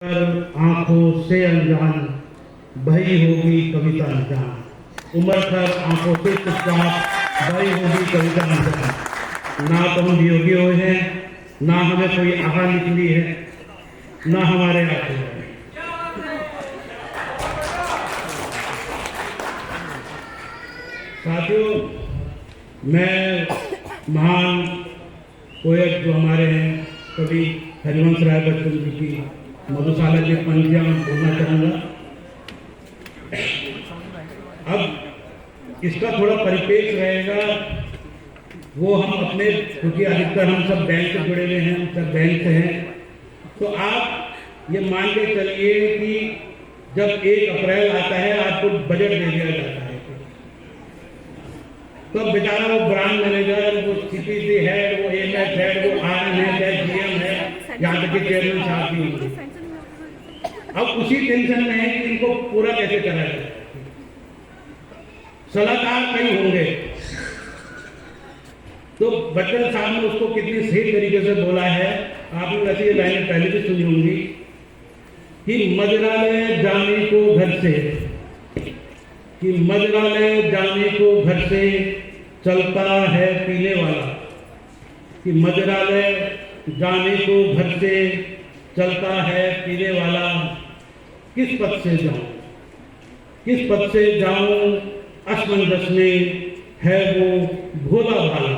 आंखों से अनजान भई होगी कविता अनजान। उम्र खर आंखों से चुपचाप भई होगी कविता अनजान। ना तो हम वियोगी हुए हैं, ना हमें कोई आहा निकली है, ना हमारे आंखें हैं। साथियों, मैं महान पोएट जो हमारे हैं कवि हरिवंश राय बच्चन जी की मधुशाला के पंक्तियां बोलना चाहूँगा। अब इसका थोड़ा परिपेक्ष रहेगा, वो हम अपने, क्योंकि अधिकतर हम सब बैंक से जुड़े हुए हैं, हम सब बैंक से हैं, तो आप ये मान के चलिए कि जब 1 अप्रैल आता है आपको बजट दे दिया जाता है, तो बेचारा वो ब्रांच मैनेजर, वो सीपीसी हेड, वो एमएस हेड, वो आरएम है, जीएम है, यहाँ तक कि चेयरमैन साहब भी होंगे। अब उसी टेंशन में है कि इनको पूरा कैसे करा जाए। सलाहकार कई होंगे, तो बच्चन साहब ने उसको कितनी सही तरीके से बोला है, आपने वैसे ये लाइनें पहले भी सुनी होंगी कि मजराले जाने को घर से, कि मजराले जाने को घर से चलता है पीने वाला, कि मजराले जाने को घर से चलता है पीने वाला। किस पथ से जाऊं, किस पथ से जाऊं, असमंजस में है वो भोला भाला।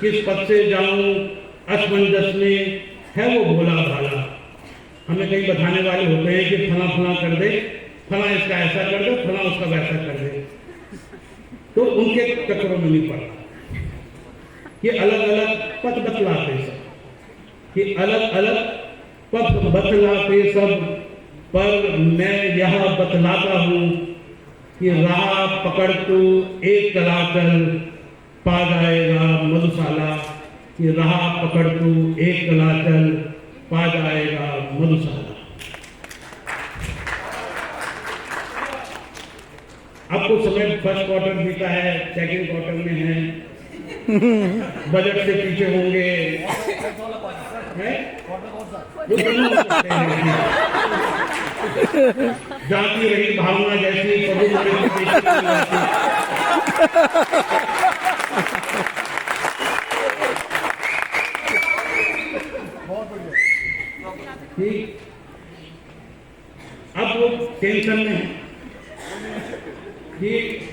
किस पथ से जाऊं, असमंजस में है वो भोला भाला। हमें कई बताने वाले होते हैं कि फला फला कर दे, फला इसका ऐसा कर दे, फला उसका वैसा कर दे, तो उनके चक्करों में नहीं पड़ना। कि अलग अलग पथ बतलाते सब, कि अलग अलग पथ बतलाते सब, पर मैं यह बतलाता हूं कि राह पकड़ तू एक कलाकर पा जाएगा मधुशाला। कि राह पकड़ तू एक कलाकर पा जाएगा मधुशाला। अब कुछ समय फर्स्ट क्वार्टर बीता है, सेकंड क्वार्टर में है, बजट से पीछे होंगे, जाती रही भावना जैसी कभी ठीक। अब वो टेंशन में है कि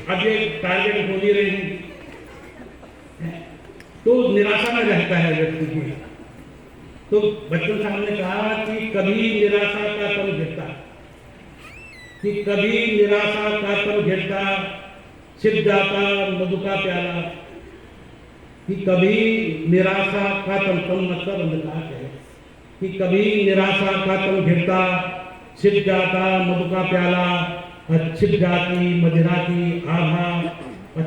अब ये टारगेट हो नहीं रही, तो निराशा में रहता है व्यक्ति की। तो बच्चन साहब ने कहा कि कभी निराशा का तल गिरता, कि कभी निराशा का तल गिरता, छिप जाता मधु का प्याला। कि कभी निराशा का तल, तल मतलब अंधकार है, कि कभी निराशा का तल गिरता, छिप जाता मधु का प्याला, छिप जाती मदिरा की आभा,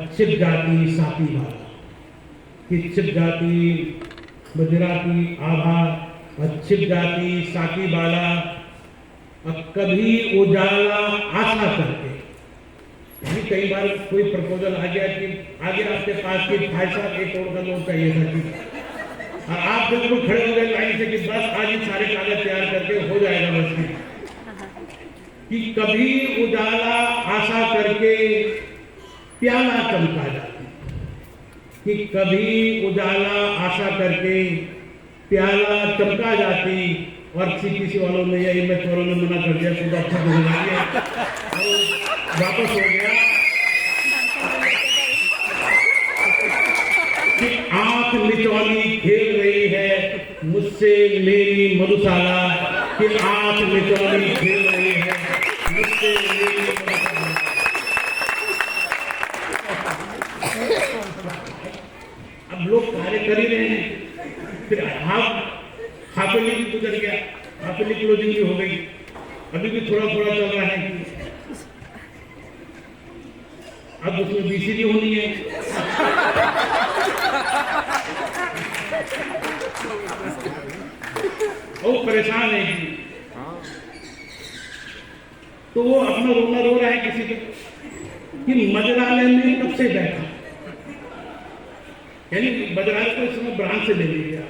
छिप जाती साथी भाला। कि छिप जाती मदिरा की आभा, छिप जाती साकी बाला। कभी उजाला आशा करके, कई बार कोई प्रपोजल आ गया कि आगे आपके पास की भाई साहब 1 करोड़ का लोन चाहिए था कि, और आप बिल्कुल खड़े हो गए लाइन से कि बस आज ही सारे कागज तैयार करके हो जाएगा बस में। कि कभी उजाला आशा करके प्याला चमका जाती, कि कभी उजाला आशा करके प्याला चमका जाती। और सीपीसी वालों ने या एमएच वालों ने मना कर दिया, तो डॉक्टर को बुलाइए, वापस हो गया। कि आंख मिचौली खेल रही है मुझसे मेरी मधुशाला। कि आंख मिचौली खेल रही है मुझसे मेरी मधुशाला। अब लोग कार्य कर ही रहे हैं, फिर हाफिली भी गुजर गया, हाफिली क्लोजिंग भी हो गई, अभी भी थोड़ा थोड़ा चल रहा है कि अब उसमें बीसी भी होनी है। वो परेशान है कि, तो वो अपना रोना रो रहा है किसी को कि मजराले में कब से बैठा, यानी मजराले को इस समय ब्रांच से ले लिया।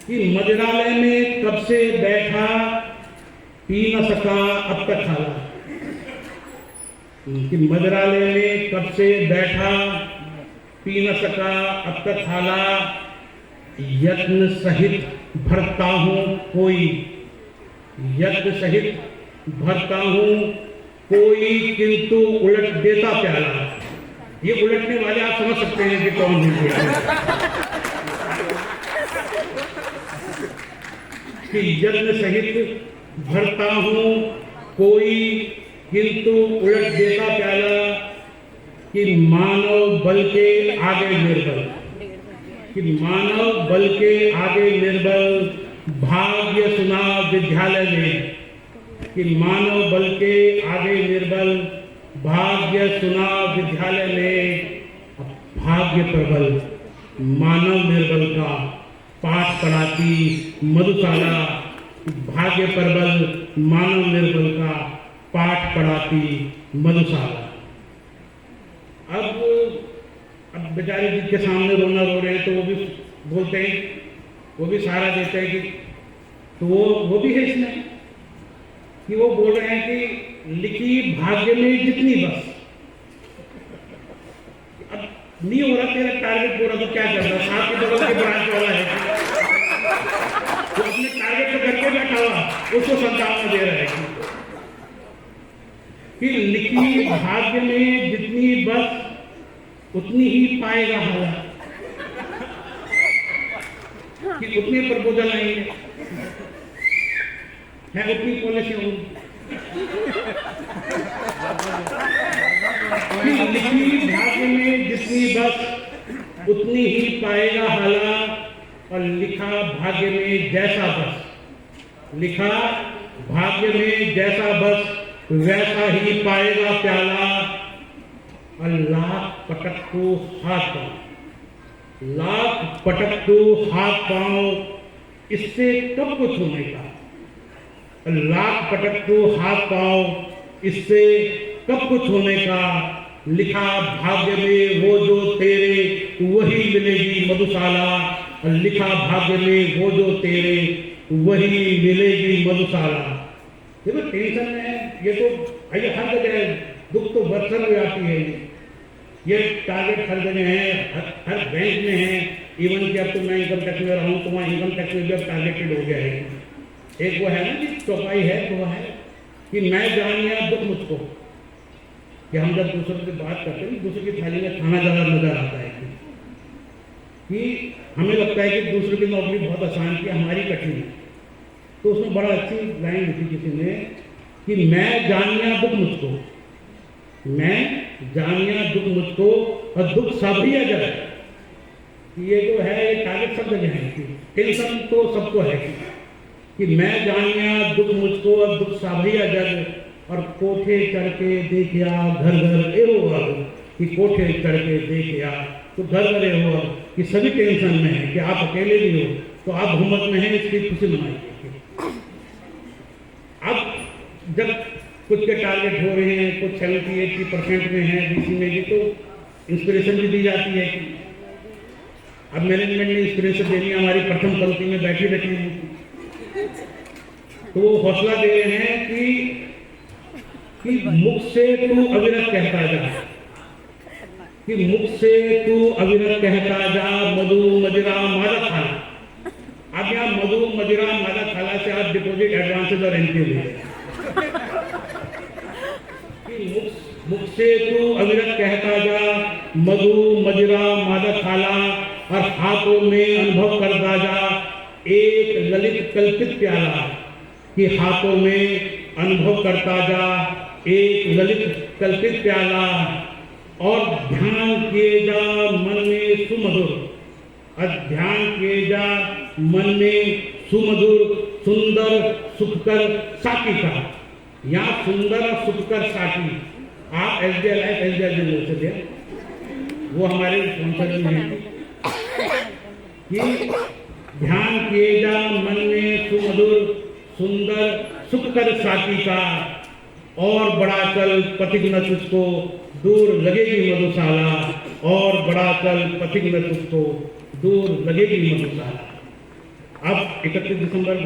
कि मदिरालय में कब से बैठा पी न सका अब तक खाला। कि मदिरालय में कब से बैठा पी न सका अब तक खाला, यत्न सहित भरता हूँ कोई, यत्न सहित भरता हूँ कोई, किंतु उलट देता प्याला। ये उलटने वाले आप समझ सकते हैं कि कौन है। कि यत्न सहित भरता हूँ कोई, किंतु उलट देता प्याला। कि मानव बल के आगे निर्बल, कि मानव बल के आगे निर्बल, भाग्य सुना विद्यालय में। कि मानव बल के आगे निर्बल, भाग्य सुना विद्यालय में। भाग्य प्रबल मानव निर्बल का पाठ पढ़ाती मधुशाला। भाग्य प्रबल मानव निर्बल का पाठ पढ़ाती मधुशाला। अब बेचारे जिसके सामने रोना रो रहे हैं तो वो भी बोलते हैं, वो भी सहारा देते हैं कि तो वो भी है इसमें कि वो बोल रहे हैं कि लिखी भाग्य में जितनी बस। अब नहीं हो रहा तेरा टारगेट पूरा तो क्या कर रहा है? आपके बगल के ब्रांच वाला है तो अपने टारगेट को करके बैठा हुआ उसको संतावना दे रहा है कि लिखी भाग्य में जितनी बस उतनी ही पाएगा हवा। कि उतने प्रपोजल आएंगे है, उतनी पॉलिसी होगी। लिखी भाग्य में जितनी बस उतनी ही पाएगा हाला, और लिखा भाग्य में जैसा बस, लिखा भाग्य में जैसा बस वैसा ही पाएगा प्याला। और लाख पटक तो हाथ पांव, लाख पटक तो हाथ पांव, इससे कब कुछ होने का। लाख पटक तो हाथ पांव, इससे कब कुछ होने का। लिखा भाग्य में वो जो तेरे वही मिलेगी मधुशाला। और लिखा भाग्य में वो जो तेरे वही मिलेगी मधुशाला। देखो टेंशन में ये तो आइए हर जगह दुख तो बरसर में आती है। ये टारगेट हर जगह है, हर बैंक में है। इवन कि अब तो मैं इनकम टैक्स में रहा हूँ तो वहाँ इनकम टैक्स में भी अब टारगेटेड हो गया है। एक वो है ना कि चौपाई है, तो वो है कि मैं जानिया दुख मुझको। कि हम जब दूसरों से बात करते हैं दूसरे की थाली में खाना ज़्यादा नजर आता है कि हमें लगता है कि दूसरे की नौकरी बहुत आसान की, हमारी कठिन है। तो उसमें बड़ा अच्छी लाइन लिखी किसी ने कि मैं जानिया दुख मुझको, मैं जानिया दुख मुझको और दुख सबरिया जाए। ये जो है ये टारगेट सब जगह है, टेंशन तो सबको है कि मैं जानिया दुख मुझको और दुख साभरिया जग। और कोठे चढ़ के देखिया घर घर ए हो, कि कोठे चढ़ के देखिया तो घर घर ए हो, कि सभी टेंशन में है कि आप अकेले नहीं हो तो आप बहुमत में हैं, इसकी खुशी मनाइए। अब जब कुछ के टारगेट हो रहे हैं, कुछ 70-80% में है, बीसी में भी, तो इंस्पिरेशन भी दी जाती है कि अब मैनेजमेंट ने इंस्पिरेशन देनी हमारी प्रथम पंक्ति में बैठी रखी है। तो वो हौसला दे रहे हैं कि मुख से तू अविरत कहता जा, कि मुख से तू अविरत कहता जा, मधु मदिरा मादा खाला। अब यहाँ मधु मदिरा मादा खाला से आप डिपॉजिट एडवांसेस और एनपीओ ले। मुख से तू अविरत कहता जा, मधु मदिरा मादा खाला, और हाथों में अनुभव करता जा एक ललित कल्पित प्याला। कि हाथों में अनुभव करता जा एक ललित कल्पित प्याला, और ध्यान किए जा मन में सुमधुर, और ध्यान किए जा मन में सुमधुर सुंदर सुखकर साकी का। यहाँ सुंदर और सुखकर साकी आप SBI लाइफ SBI बोल सकते हैं, वो हमारे स्पॉन्सर में है। कि ध्यान किए जा मन में सुमधुर सुंदर सुखकर साकी का, और बड़ा चल पथिक न तुझको दूर लगेगी मधुशाला, और बड़ा चल पथिक न तुझको दूर लगेगी मधुशाला। अब 31 दिसंबर